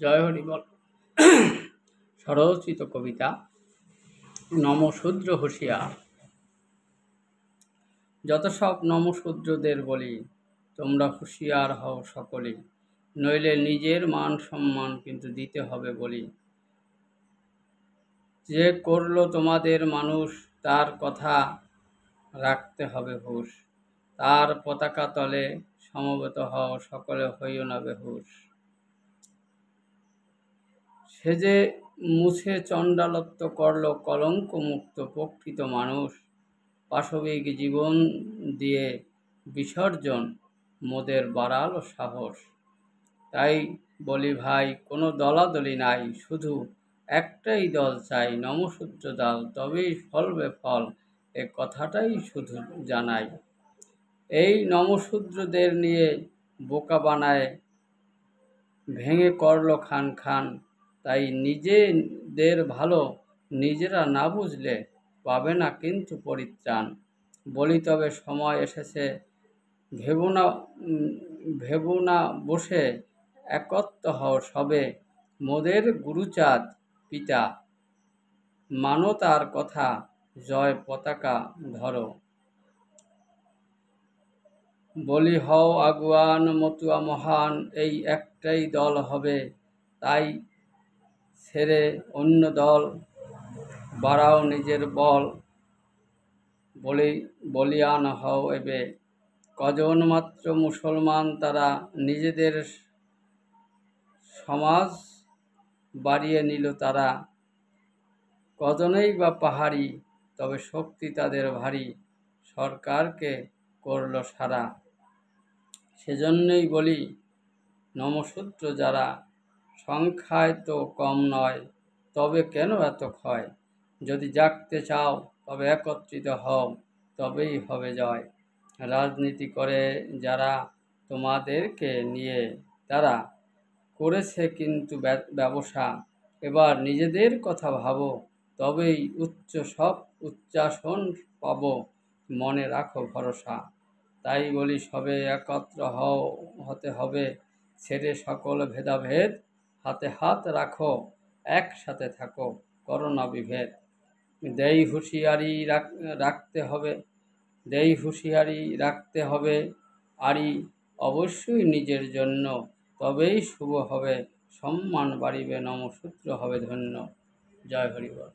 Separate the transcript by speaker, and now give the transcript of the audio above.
Speaker 1: জয় হরি বল। স্বরচিত কবিতা নমশূদ্র হুঁশিয়ার। যত সব নমশূদ্রদের বলি, তোমরা হুঁশিয়ার হও সকলেই, নইলে নিজের মান সম্মান কিন্তু দিতে হবে বলি। যে করলো তোমাদের মানুষ, তার কথা রাখতে হবে হুঁশ, তার পতাকা তলে সমবেত হও সকলে, হইও না বেহুশ। সে যে মুছে চণ্ডালত্ব করল কলঙ্ক মুক্ত প্রকৃত মানুষ, পাশবিক জীবন দিয়ে বিসর্জন মোদের বাড়ালো সাহস। তাই বলি ভাই, কোনো দলাদলি নাই, শুধু একটাই দল চাই, নমশূদ্র দল, তবেই ফলবে ফল, এ কথাটাই শুধু জানাই। এই নমশূদ্রদের নিয়ে বোকা বানায় ভেঙে করলো খান খান, তাই নিজেদের ভালো নিজেরা না বুঝলে পাবে না কিন্তু পরিত্রাণ। বলি তবে সময় এসেছে, ভেবো না বসে, একত্র হও সবে, মোদের গুরুচাঁদ পিতা, মানো তার কথা, জয় পতাকা ধরো। বলি হও আগুয়ান মতুয়া মহান, এই একটাই দল হবে, তাই ছেড়ে অন্য দল বাড়াও নিজের বল। বলিয়ান হও এবে, কজন মাত্র মুসলমান তারা, নিজেদের সমাজ বাড়িয়ে নিল তারা। কজনেই বা পাহাড়ি, তবে শক্তি তাদের ভারী, সরকারকে করল সারা। সেজন্যই বলি নমশূদ্র যারা, সংখ্যায় তো কম নয়, তবে কেন এত ক্ষয়? যদি জাগতে চাও তবে একত্রিত হও, তবেই হবে জয়। রাজনীতি করে যারা তোমাদেরকে নিয়ে, তারা করেছে কিন্তু ব্যবসা, এবার নিজেদের কথা ভাবো, তবেই সব উচ্চাসন পাব, মনে রাখো ভরসা। তাই বলি সবে একত্র হতে হবে, ছেড়ে সকল ভেদাভেদ, হাতে হাত রাখো, একসাথে থাকো, করো না বিভেদ। হুঁশিয়ারি রাখতে হবে আরি, অবশ্যই নিজের জন্য, তবেই শুভ হবে, সম্মান বাড়িবে, নমশূদ্র হবে ধন্য। জয় হরি বল।